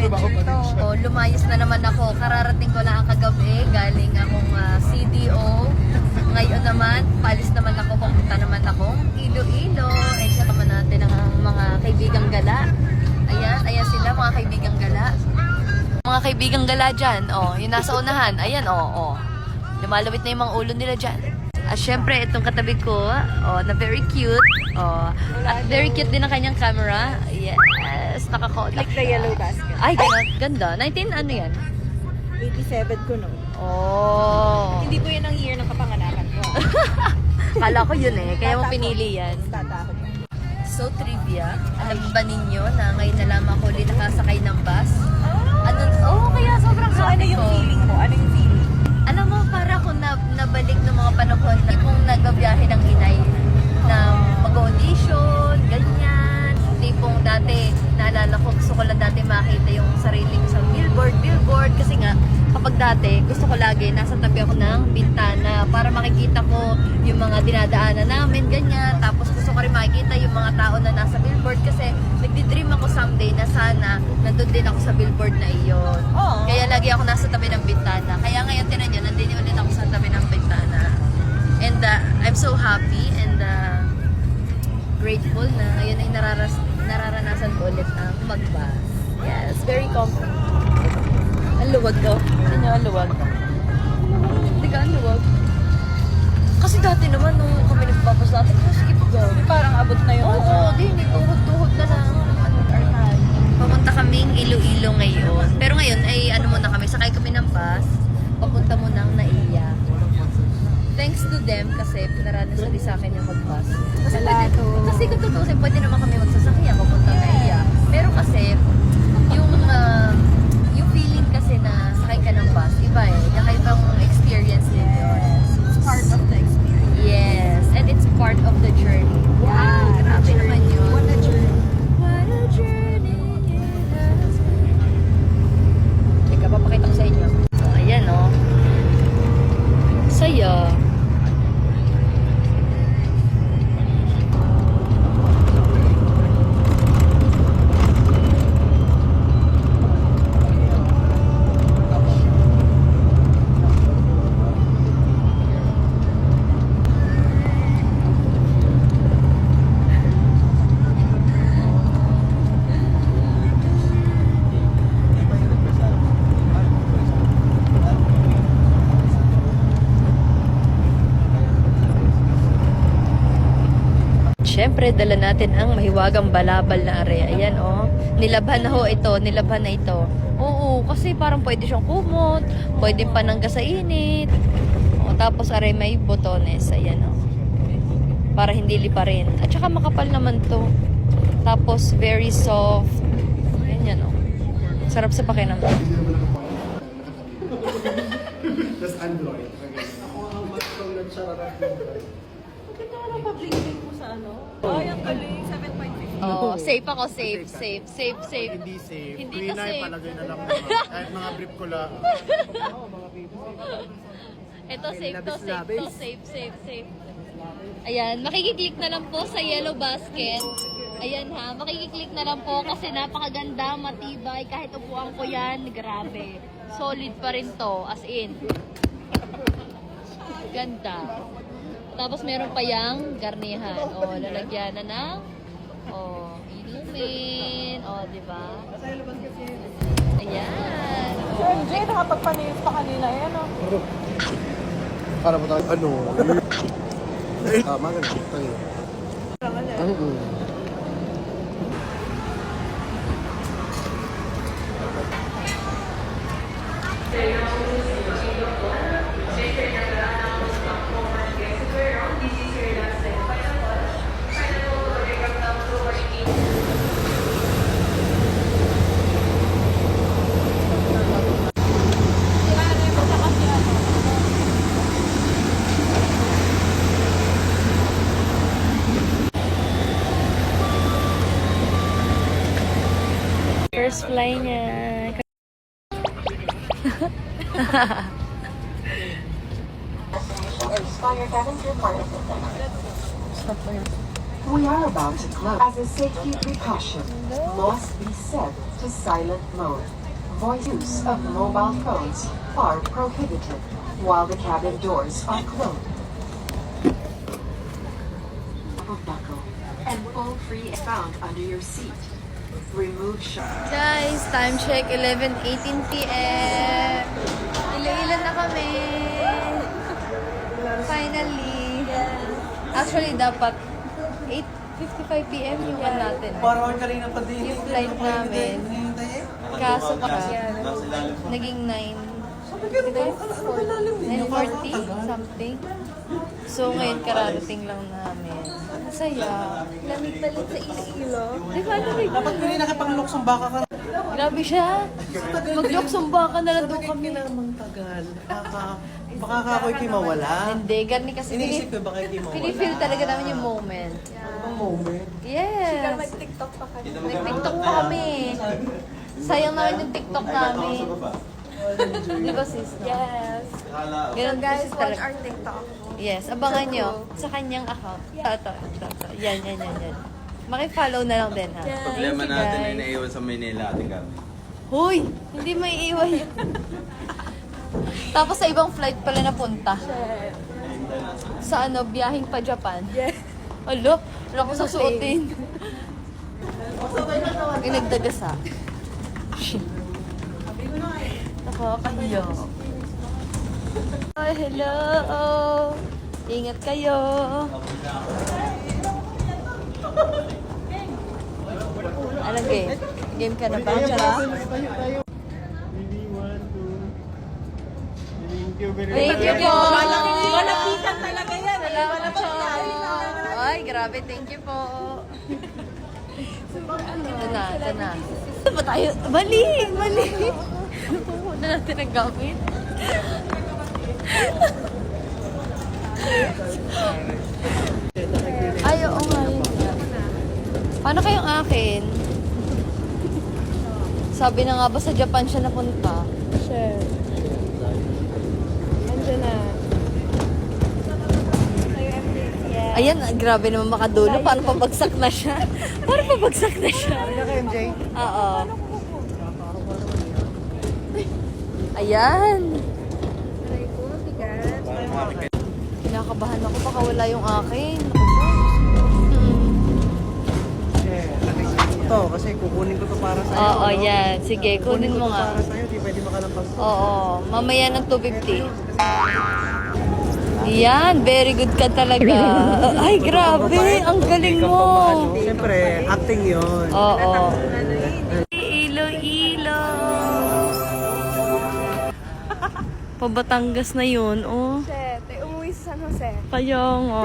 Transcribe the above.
adventure to. Oh, lumayas na naman ako. Kararating ko lang kagabi. Galing akong CDO. Ngayon naman, palis naman ako. Pupunta naman akong Iloilo. And siya naman natin ang mga kaibigang gala. Ayan sila mga kaibigang gala. Mga kaibigang gala dyan. Oh, yung nasa unahan. Ayan, oh. Lumalawit na yung mga ulo nila dyan. At syempre, itong katabi ko, na very cute. At very cute din ang kanyang camera. Yes, nakakodak. Like the yellow basket. Ay, ganda. 19, ano yan? 87 ko no. Oh. Hindi po yun ang year ng kapanganakan ko. Kala ko yun eh. Kaya mo pinili yan. Tata ako. So, trivia. Alam ba ninyo na ngayon na lamang ko ulit nakasakay ng bus? Kaya sobrang So, happy ano yung ko. feeling mo? Ano yung feeling? Alam mo, para ako nabalik ng mga panahon na tipong nagbabiyahe ng inay na mag-audition, ganyan. Tipong dati, naalala ko, gusto ko lang dati makita yung sarili ko sa billboard. Kasi nga, kapag dati, gusto ko lagi, nasa tabi ako ng bintana para makikita ko yung mga dinadaanan namin, ganyan. Tapos gusto ko rin makikita yung mga tao na nasa billboard kasi nagdi-dream ako someday na sana nandun din ako sa billboard na iyon. Oo. Kaya lagi ako nasa tabi ng bintana. Kaya ngayon, tinan nyo, nandun ulit ako sa tabi ng bintana. And I'm so happy and grateful na ngayon ay nararanasan ko ulit ang mag-bus. Yes, very comfortable. Ang luwag ko. Hindi nyo ang luwag. Hindi ka ang luwag. Kasi dati naman, nung kami nagpapos natin, skip go. Parang abot na yun. Oo, di, tuhod-tuhod na lang. Papunta kaming Iloilo ngayon. Pero ngayon ay muna kami, sakay kami ng bus. Papunta mo ng Naiya. Thanks to them kasi pinaranas ulit sa akin yung mag-bus. Kasi kung tutusin, pwede naman kami magsasakyan papunta Naiya. Pero kasi, yung feeling kasi na sakay ka ng bus, iba eh. Nakaibang experience din yun. It's part of the experience. Yes, and it's part of the journey. Wow, grabe naman yun. What a journey. What a journey it has been. Teka, papakita ko sa inyo. So, ayan o. Saya. Siyempre, dala natin ang mahiwagang balabal na area. Ayan, oh. Nilabhan na ho ito. Nilabhan na ito. Oo, kasi parang pwede siyang kumot. Pwede panangga sa init. O, tapos, are may botones. Ayan, oh. Para hindi liparin. At saka makapal naman to. Tapos, very soft. Ayan, oh. Sarap sa pakinamdam. That's Android. Ako ang mas nagsarap Android. Maganda ka lang pa-bling-bling mo sa ano? Ay, ang galing. 7.50. Oh, safe ako. Safe. Hindi safe. Hindi to Queen ay safe. palagay na lang naman. Kahit mga brief ko lang. Ito, safe. Ayan, makikiklik na lang po sa yellow basket. Ayan ha, makikiklik na lang po kasi napakaganda, matibay. Kahit upuan ko yan, grabe. Solid pa rin to, as in. Ganda. Tapos meron pa yang garnihan. O, lalagyan na ng inumin. O, diba? Ayan. Sir MJ, nakapagpanilis pa kanina yan, oh. Para mo tayo, tama ka na. Tayo. First fly niya. Expired 7 report assistance. Stop mo yun. We are about to close. As a safety precaution, must be set to silent mode. Voice use of mobile phones are prohibited while the cabin doors are closed. Buckle and full free is found under your seat. Remove shock. Guys, time check, 11:18 p.m. Ilan na kami. Finally. Actually, dapat 8:55 p.m. yung one natin. Parang kanina pa din. Yung flight namin. Kaso pa, naging 9:40 something. So, ngayon kararating lang namin. Masaya. Lamig palit sa Iloilo. Di ba lamig? Dapat ko rin nakipagluksong baka ka. Grabe siya. Mag-luksumba ka na lang doon kami. Namang tagal. Baka ka ako'y kimawala. Hindi, ganun kasi Iniisip ko baka kimawala. pinifeel talaga namin yung moment. Ang moment. Yes. Mag-TikTok pa kami. Nag-TikTok pa kami. Sayang naman yung TikTok namin. Di ba sis? Yes. Ganun Guys, kasi watch talaga. our TikTok. Yes, abangan nyo sa kanyang account. Ito. Yan. Maki-follow na lang din ha. Problema Thank you, natin ay guys. naiwan sa Manila ating kami. Hoy! Hindi may iwan. Tapos sa ibang flight pala napunta. Sa ano, biyahing pa Japan. Yes. Alo, wala ko susuotin. Inagdagasa. Nakakahiya. Ay, hello! Ingat kayo! Anong game? Game ka na ba? Thank you po! Malapitan talaga yan. Salamat po! Ay, grabe. Thank you po! Ito na. Ito ba tayo? Mali! Una natin ang gamit. Ay, oo nga yun. Paano kayong akin? Sabi na nga ba sa Japan siya napunta? Share. Andiyan na. Ayan, grabe naman makadulo. Parang pabagsak na siya. Kaya ka MJ? Oo. Ayan. Aray ko, bigat. Kinakabahan ako. Baka wala yung akin. Ito, kasi kukunin ko to para sa'yo. Oo, no? yan. Sige, kunin mo ko to nga. para sa'yo, di pwede makalampas to. Oo. Mamaya ng 250. Yan, very good ka talaga. Ay, grabe. Ang galing mo. Siyempre, acting yun. Oo. Iloilo. Pabatangas na yun, oh. Shit, umuwi sa San Jose. Kaya nga.